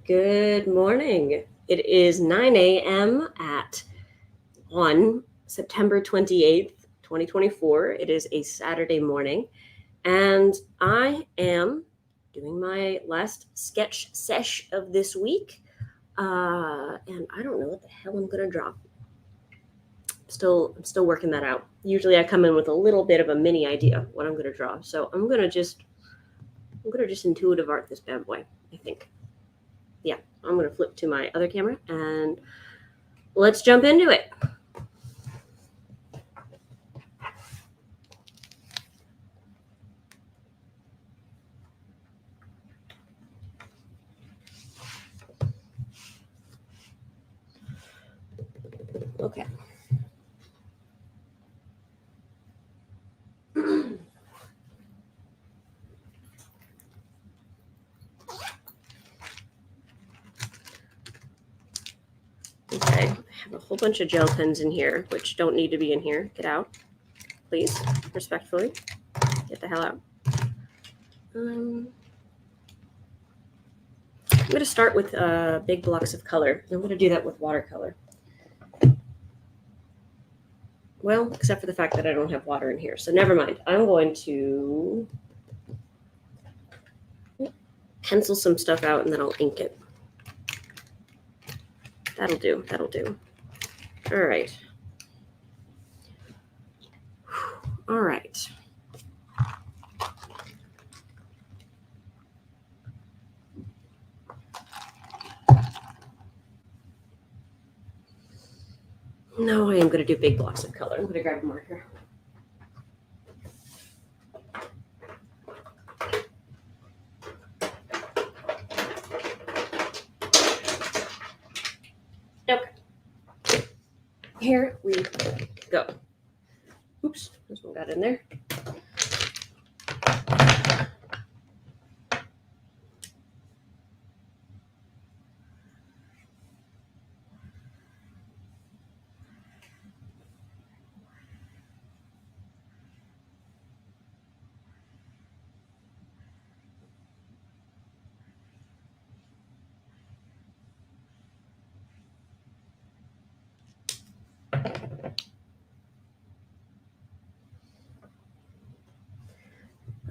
Good morning. It is 9 a.m. on September 28th, 2024. It is a Saturday morning, and I am doing my last sketch sesh of this week. And I don't know what the hell I'm gonna draw. I'm still working that out. Usually I come in with a little bit of a mini idea what I'm gonna draw. So I'm gonna just intuitive art this bad boy, I think. Yeah, I'm going to flip to my other camera and let's jump into it. Okay. Okay, I have a whole bunch of gel pens in here, which don't need to be in here. Get out, please, respectfully. Get the hell out. I'm going to start with big blocks of color. I'm going to do that with watercolor. Well, except for the fact that I don't have water in here, so never mind. I'm going to pencil some stuff out and then I'll ink it. That'll do. All right. All right. No, I am going to do big blocks of color. I'm going to grab a marker. Okay. Here we go. Oops, this one got in there.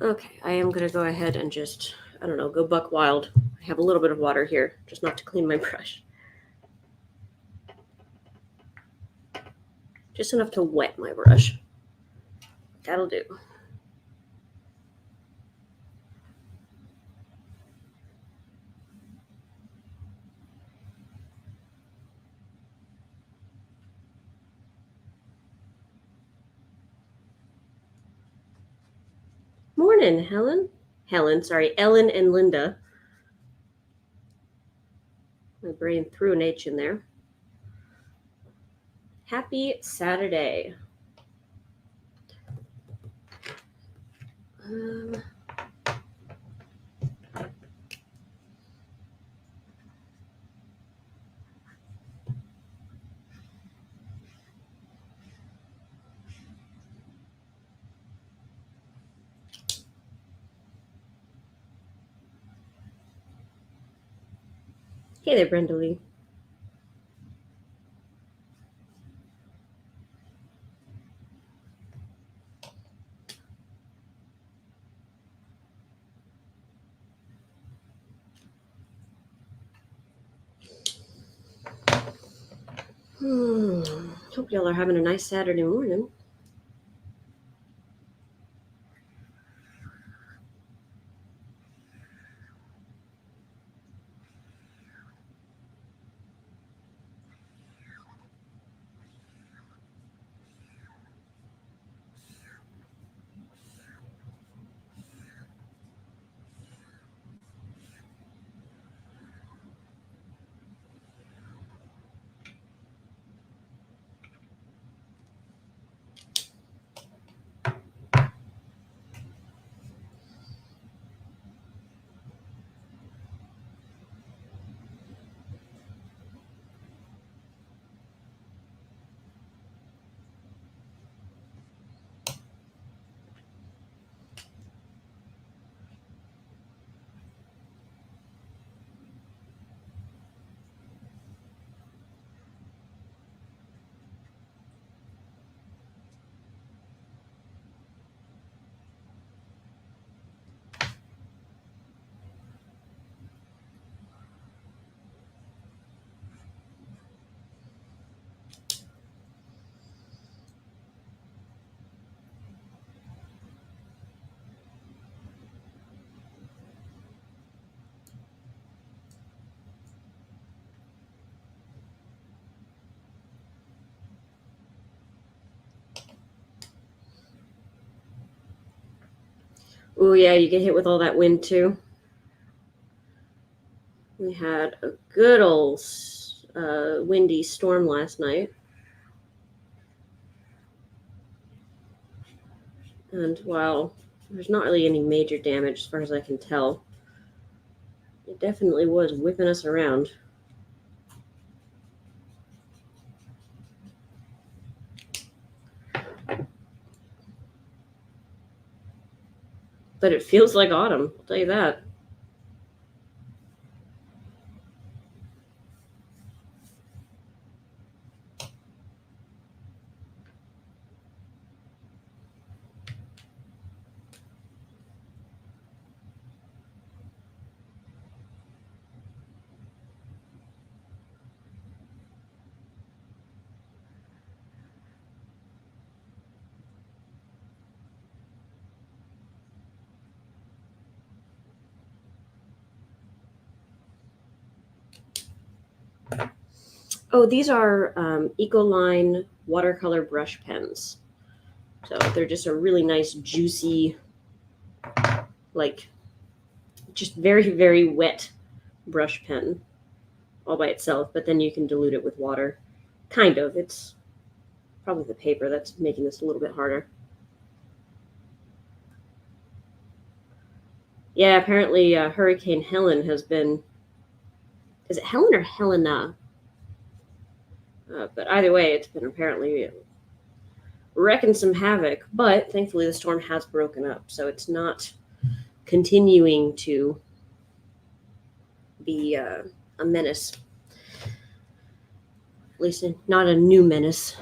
Okay, I am going to go ahead and just, I don't know, go buck wild. I have a little bit of water here, just not to clean my brush. Just enough to wet my brush. That'll do. Morning, Ellen, Ellen and Linda. My brain threw an H in there. Happy Saturday. Hey there, Brenda Lee. Hope y'all are having a nice Saturday morning. Oh yeah, you get hit with all that wind too. We had a good old windy storm last night. And while there's not really any major damage as far as I can tell, it definitely was whipping us around. But it feels like autumn, I'll tell you that. Oh, these are Ecoline watercolor brush pens. So they're just a really nice, juicy, like just very, very wet brush pen all by itself, but then you can dilute it with water. Kind of. It's probably the paper that's making this a little bit harder. Yeah, apparently Hurricane Helen has been. Is it Helen or Helena? But either way, it's been apparently wrecking some havoc. But thankfully, the storm has broken up, so it's not continuing to be a menace. At least not a new menace.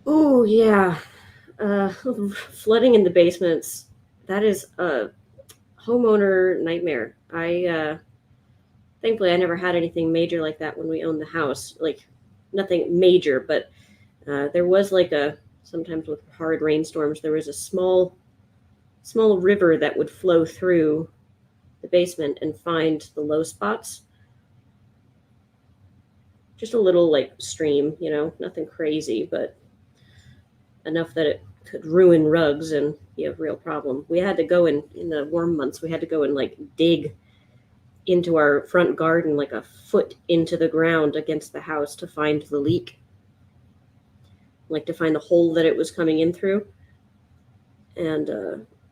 Oh yeah, flooding in the basements. That is a homeowner nightmare. I thankfully I never had anything major like that when we owned the house. Like nothing major, but there was like a sometimes with hard rainstorms there was a small river that would flow through the basement and find the low spots. Just a little like stream, nothing crazy, but enough that it could ruin rugs and be a real problem. We had to go in the warm months. We had to go and like dig into our front garden like a foot into the ground against the house to find the leak, like to find the hole that it was coming in through. And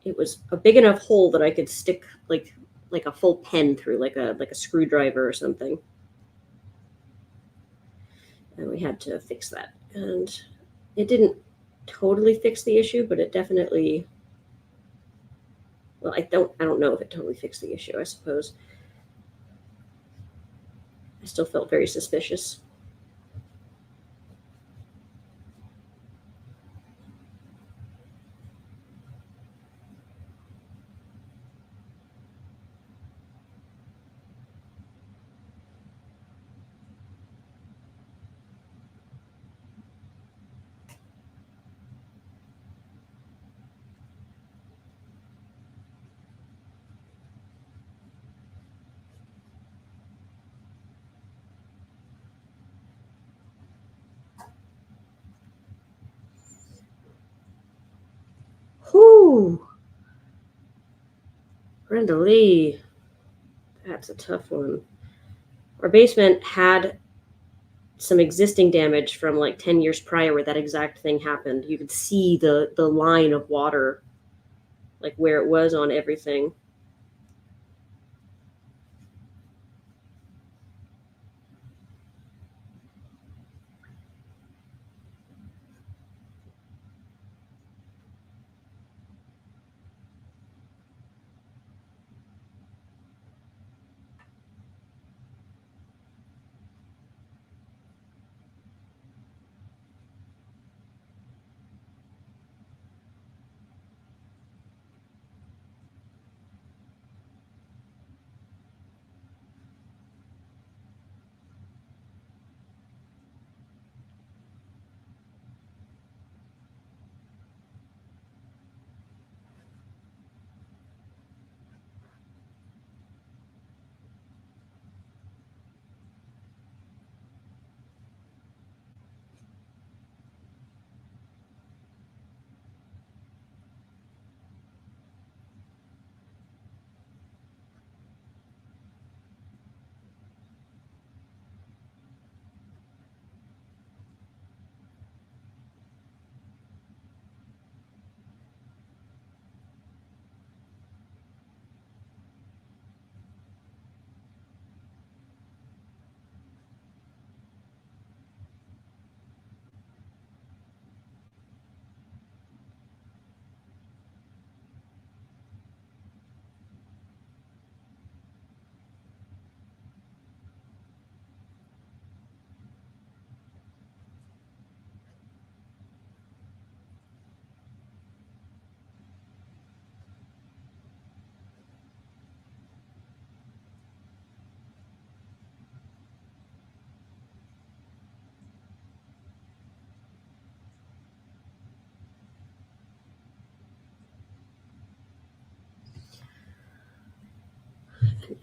it was a big enough hole that I could stick like a full pen through, like a screwdriver or something. And we had to fix that. And it didn't totally fix the issue, but it definitely, well, I don't know if it totally fixed the issue. I suppose I still felt very suspicious. Ooh, Brenda Lee. That's a tough one. Our basement had some existing damage from like 10 years prior where that exact thing happened. You could see the line of water, like where it was on everything.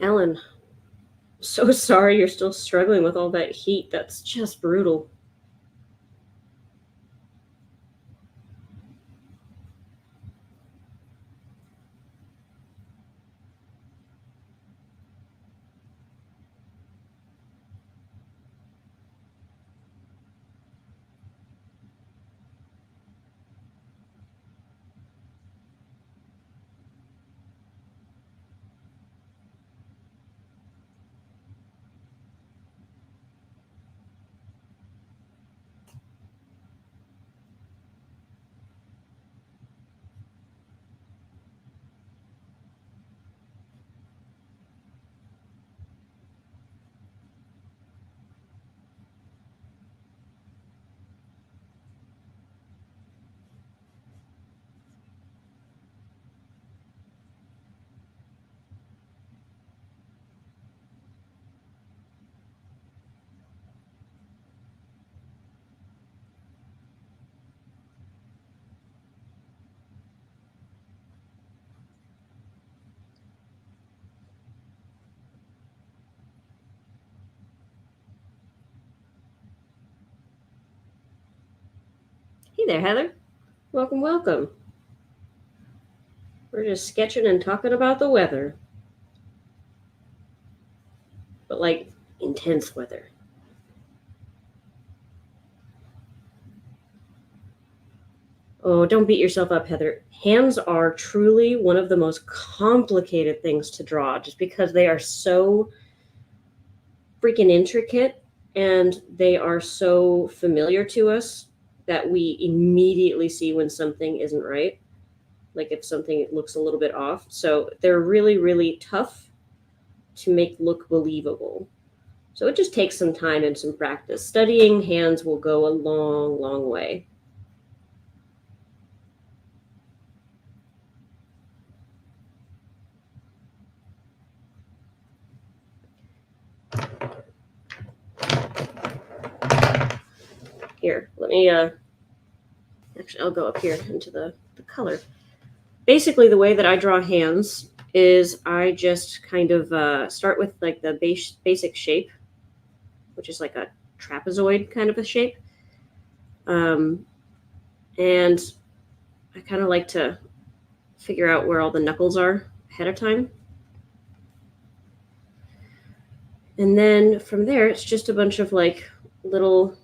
Ellen, so sorry you're still struggling with all that heat. That's just brutal. Hey there, Heather. Welcome, welcome. We're just sketching and talking about the weather. But like intense weather. Oh, don't beat yourself up, Heather. Hands are truly one of the most complicated things to draw just because they are so freaking intricate and they are so familiar to us that we immediately see when something isn't right, like if something looks a little bit off. So they're really, really tough to make look believable. So it just takes some time and some practice. Studying hands will go a long, long way. Here, let me actually I'll go up here into the color. Basically, the way that I draw hands is I just kind of start with like the basic shape, which is like a trapezoid kind of a shape. And I kind of like to figure out where all the knuckles are ahead of time. And then from there, it's just a bunch of like little,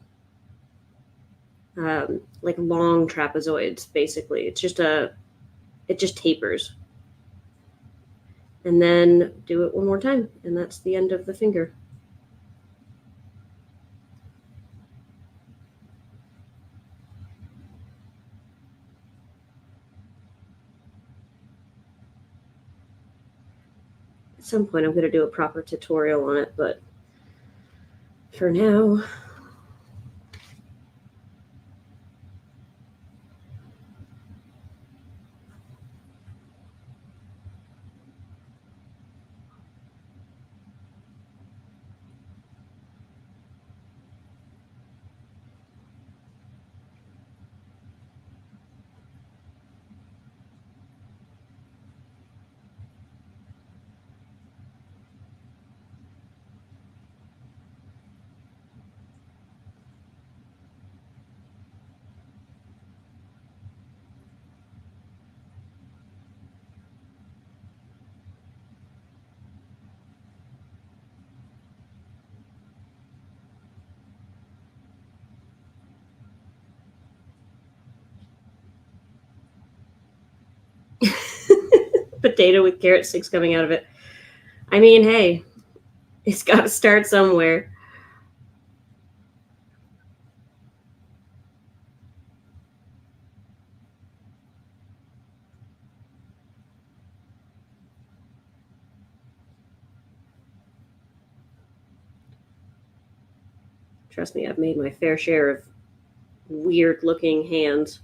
like long trapezoids, basically. It just tapers. And then do it one more time, and that's the end of the finger. At some point, I'm going to do a proper tutorial on it, but for now, potato with carrot sticks coming out of it. I mean, hey, it's got to start somewhere. Trust me, I've made my fair share of weird looking hands.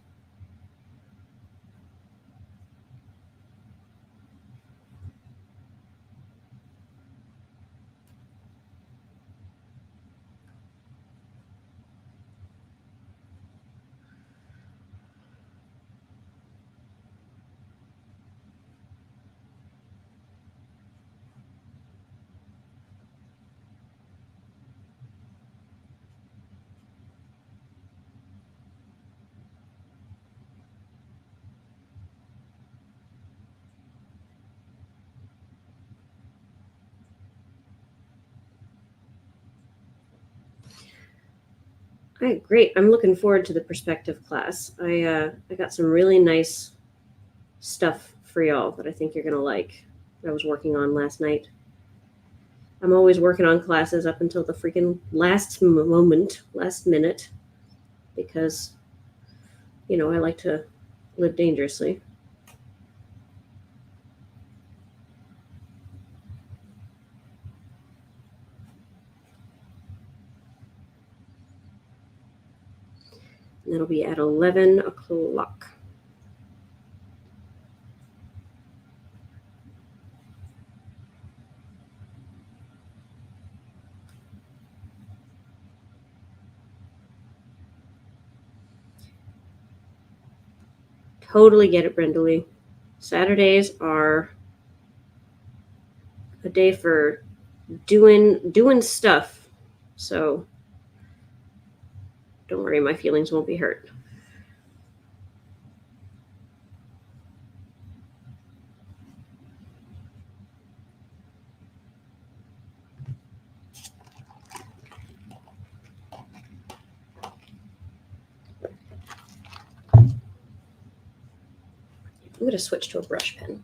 All right, great. I'm looking forward to the perspective class. I got some really nice stuff for y'all that I think you're gonna like. I was working on last night. I'm always working on classes up until the freaking last moment, last minute, because I like to live dangerously. And that'll be at 11 o'clock. Totally get it, Brenda. Saturdays are a day for doing stuff. So don't worry, my feelings won't be hurt. I'm going to switch to a brush pen.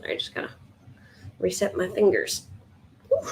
I just gotta reset my fingers. Whew.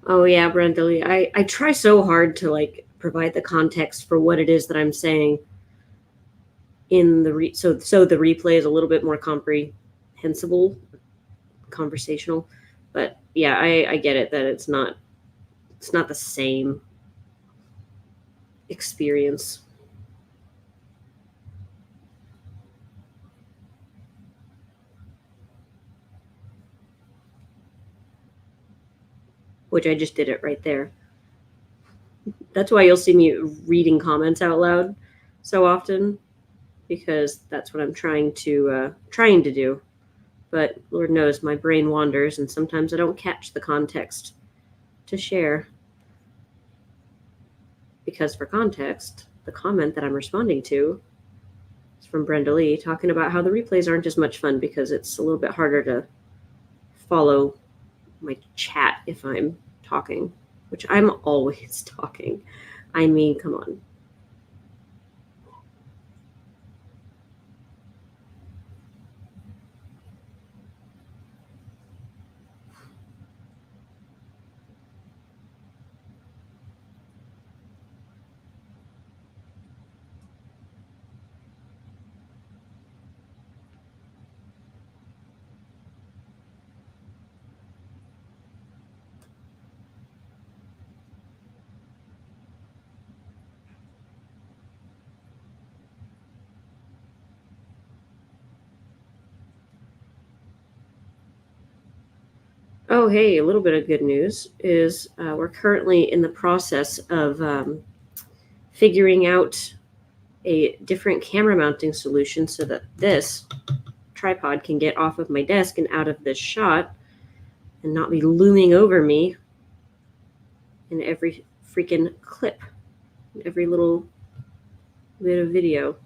Oh yeah, Brenda Lee. I try so hard to like provide the context for what it is that I'm saying in so the replay is a little bit more comprehensible, conversational. But yeah, I get it that it's not the same experience. Which I just did it right there. That's why you'll see me reading comments out loud so often, because that's what I'm trying to do. But Lord knows my brain wanders, and sometimes I don't catch the context to share. Because for context, the comment that I'm responding to is from Brenda Lee talking about how the replays aren't as much fun because it's a little bit harder to follow my chat if I'm talking, which I'm always talking. I mean, come on. Oh, hey, a little bit of good news is we're currently in the process of figuring out a different camera mounting solution so that this tripod can get off of my desk and out of this shot and not be looming over me in every freaking clip, every little bit of video.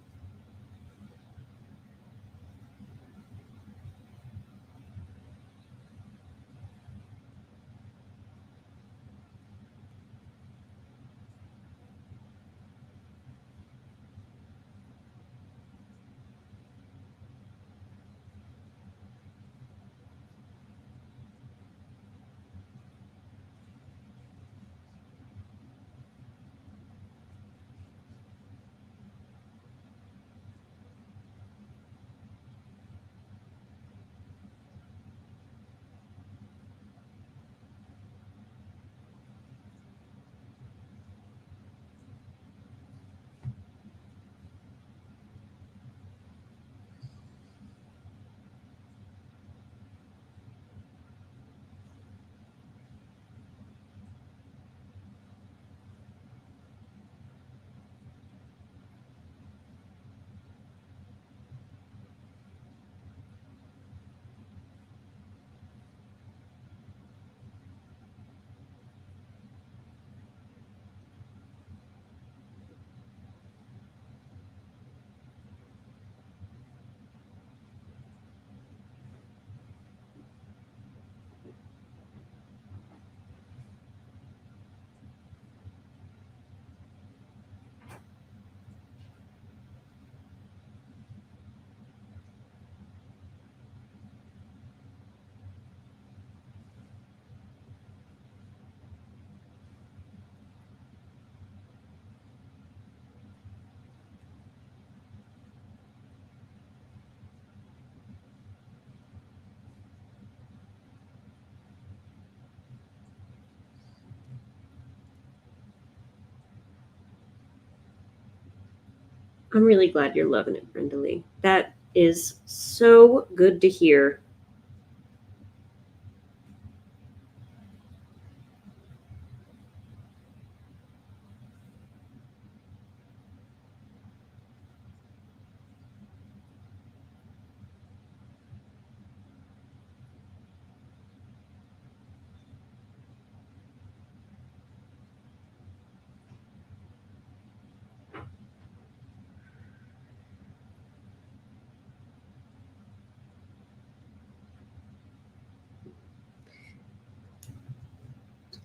I'm really glad you're loving it, Brenda Lee. That is so good to hear.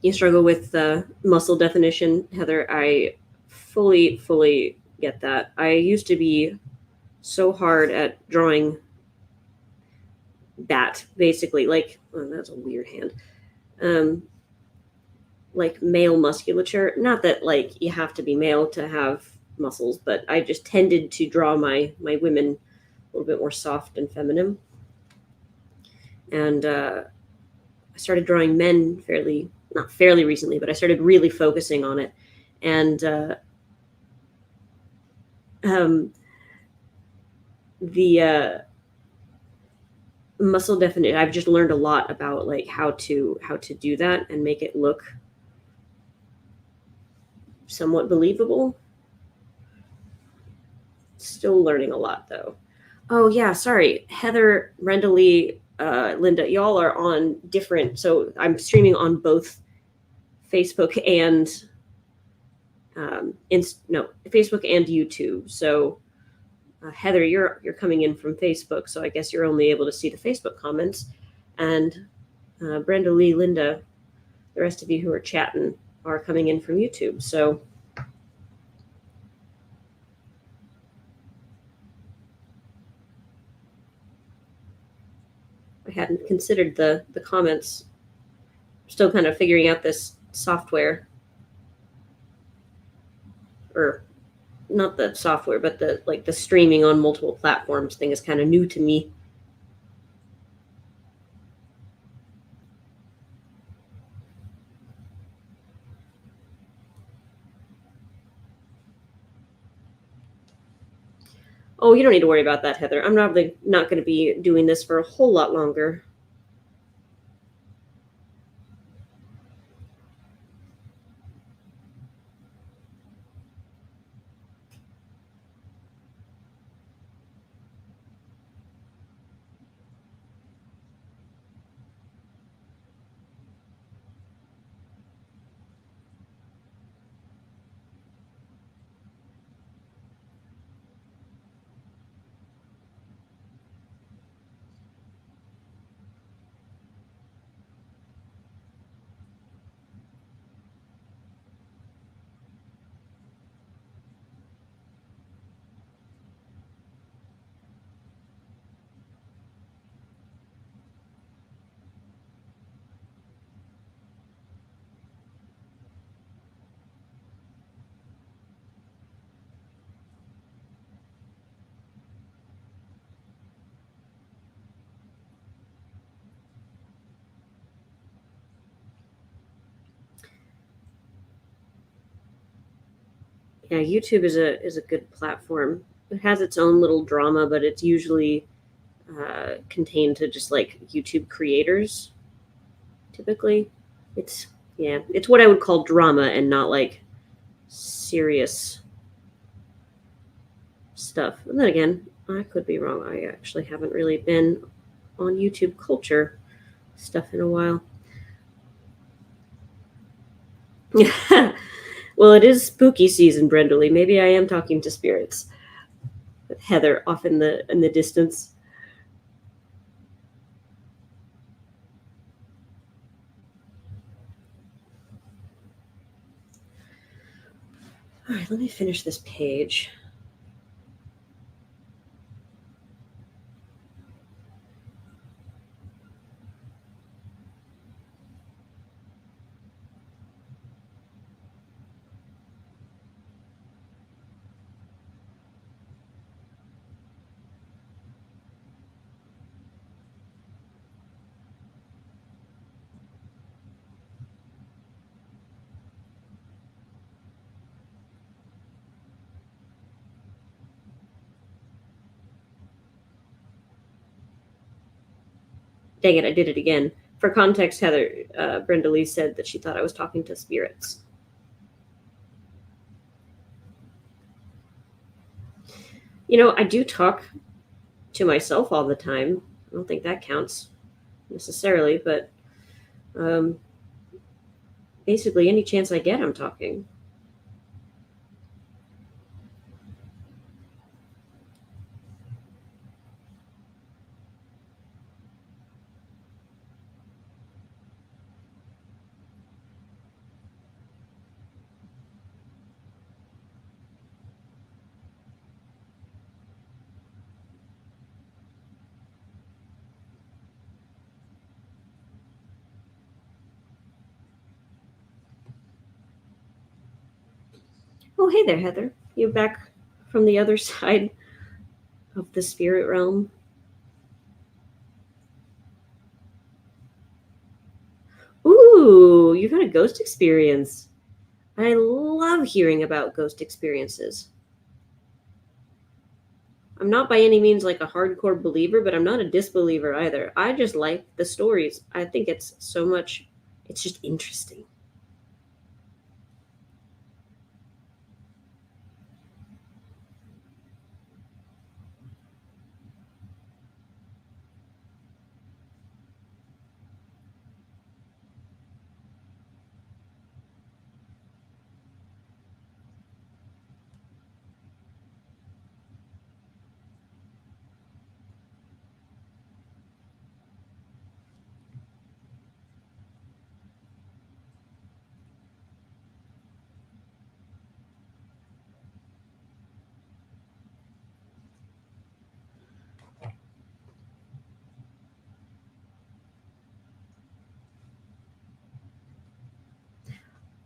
You struggle with muscle definition, Heather. I fully get that. I used to be so hard at drawing that, basically. Like, oh, that's a weird hand. Um, like male musculature. Not that like you have to be male to have muscles, but I just tended to draw my women a little bit more soft and feminine. And I started drawing men fairly, not fairly recently, but I started really focusing on it. And um, the muscle definition, I've just learned a lot about like how to do that and make it look somewhat believable. Still learning a lot though. Oh yeah, sorry, Heather, Brenda Lee, Linda, y'all are on different. So I'm streaming on both Facebook and no, Facebook and YouTube. So Heather, you're coming in from Facebook, so I guess you're only able to see the Facebook comments. And Brenda Lee, Linda, the rest of you who are chatting are coming in from YouTube. So I hadn't considered the comments. Still kind of figuring out this software, or not the software, but the like the streaming on multiple platforms thing is kind of new to me. Oh, you don't need to worry about that, Heather. I'm probably not going to be doing this for a whole lot longer. Yeah, YouTube is a good platform. It has its own little drama, but it's usually contained to just like YouTube creators. Typically, it's yeah, it's what I would call drama and not like serious stuff. And then again, I could be wrong. I actually haven't really been on YouTube culture stuff in a while. Well, it is spooky season, Brendley. Maybe I am talking to spirits. With Heather off in the distance. All right, let me finish this page. Dang it, I did it again. For context, Heather, Brenda Lee said that she thought I was talking to spirits. You know, I do talk to myself all the time. I don't think that counts necessarily, but um, basically, any chance I get, I'm talking. Oh, hey there, Heather. You back from the other side of the spirit realm? Ooh, you've had a ghost experience. I love hearing about ghost experiences. I'm not by any means like a hardcore believer, but I'm not a disbeliever either. I just like the stories. I think it's so much, it's just interesting.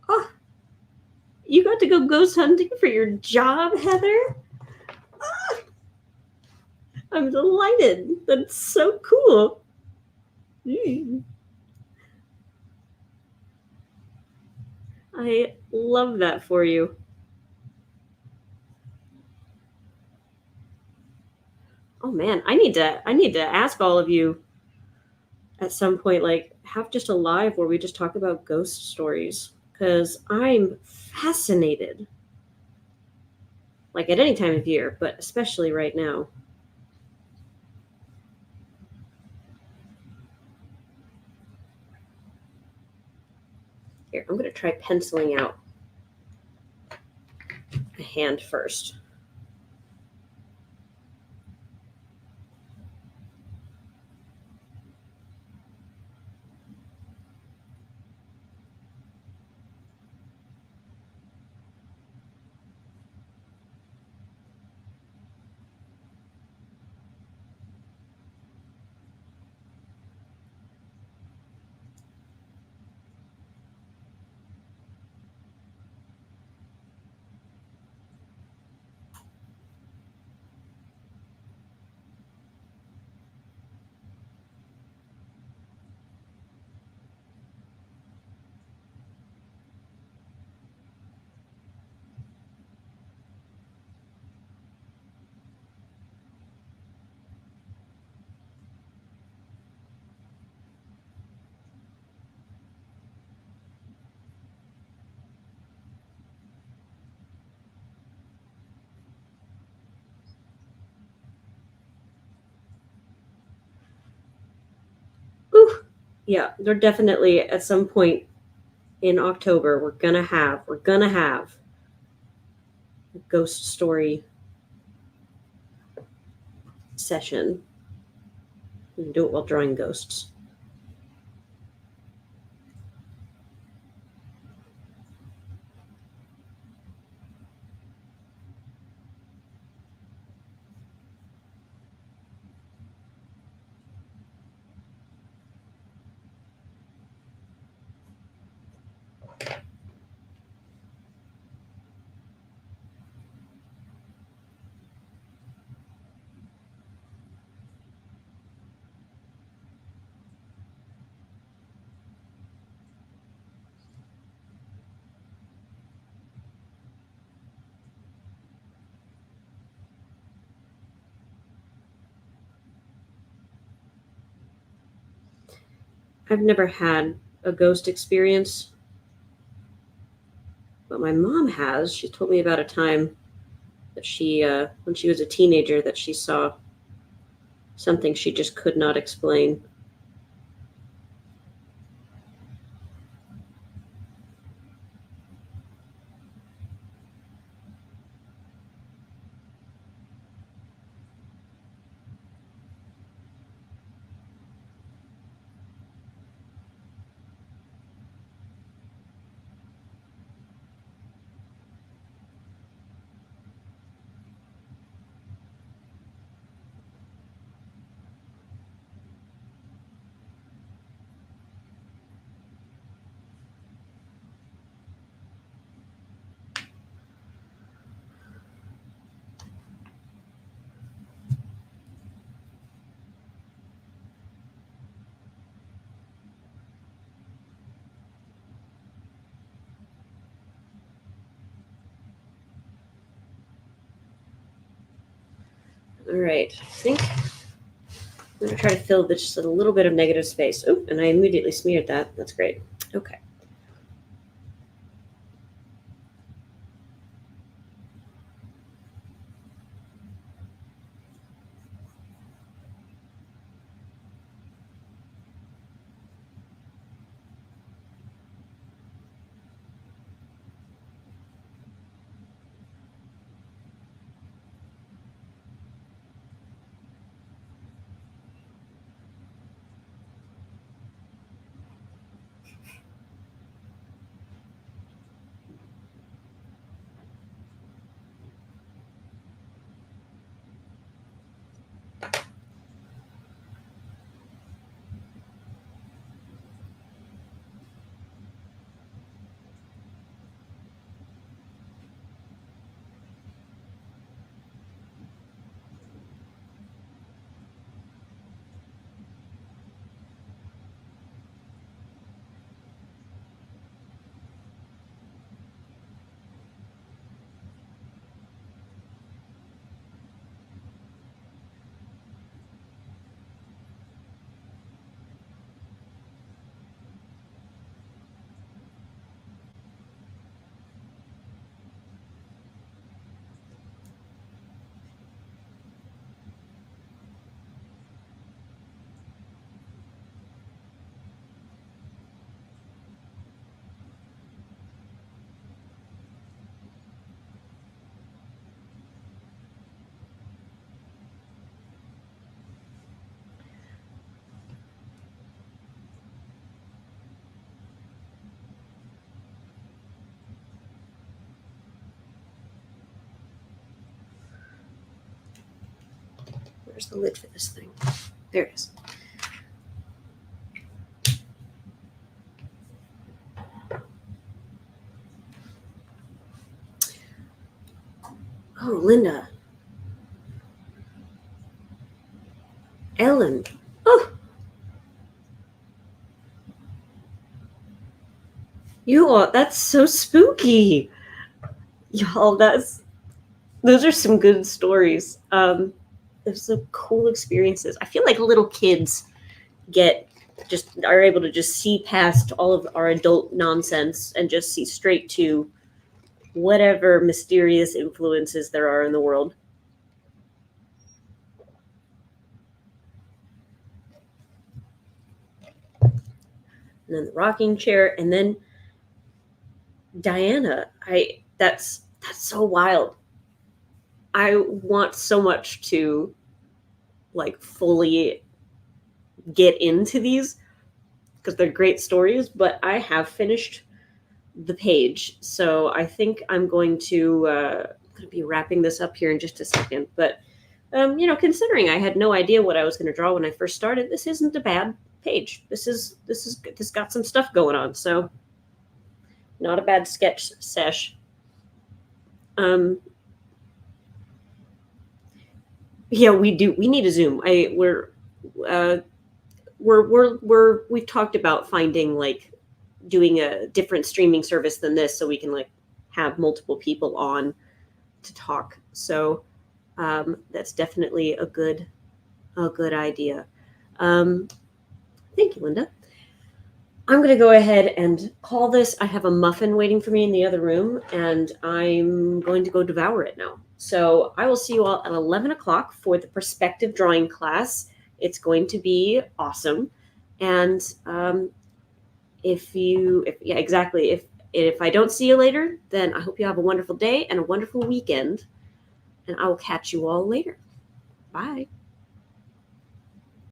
Oh, you got to go ghost hunting for your job, Heather? Ah, I'm delighted. That's so cool. Mm. I love that for you. Oh man, I need to ask all of you at some point, like, have just a live where we just talk about ghost stories, because I'm fascinated, like at any time of year, but especially right now. Here, I'm going to try penciling out a hand first. Ooh, yeah, they're definitely at some point in October. We're gonna have a ghost story session. We can do it while drawing ghosts. I've never had a ghost experience, but my mom has. She told me about a time that when she was a teenager, that she saw something she just could not explain. All right. I think I'm going to try to fill this just a little bit of negative space. Oh, and I immediately smeared that. That's great. Okay. Where's the lid for this thing? There it is. Oh, Linda. Ellen. Oh, you all. That's so spooky. Y'all, those are some good stories. There's some cool experiences. I feel like little kids are able to just see past all of our adult nonsense and just see straight to whatever mysterious influences there are in the world. And then the rocking chair, and then Diana. That's so wild. I want so much to like fully get into these because they're great stories, but I have finished the page, so I think I'm going to be wrapping this up here in just a second. But considering I had no idea what I was going to draw when I first started, this isn't a bad page. This got some stuff going on, so not a bad sketch sesh. Yeah, we do. We need a Zoom. We've talked about finding like doing a different streaming service than this, so we can like have multiple people on to talk. So that's definitely a good idea. Thank you, Linda. I'm going to go ahead and call this. I have a muffin waiting for me in the other room, and I'm going to go devour it now. So I will see you all at 11 o'clock for the perspective drawing class. It's going to be awesome. And if I don't see you later, then I hope you have a wonderful day and a wonderful weekend. And I will catch you all later. Bye.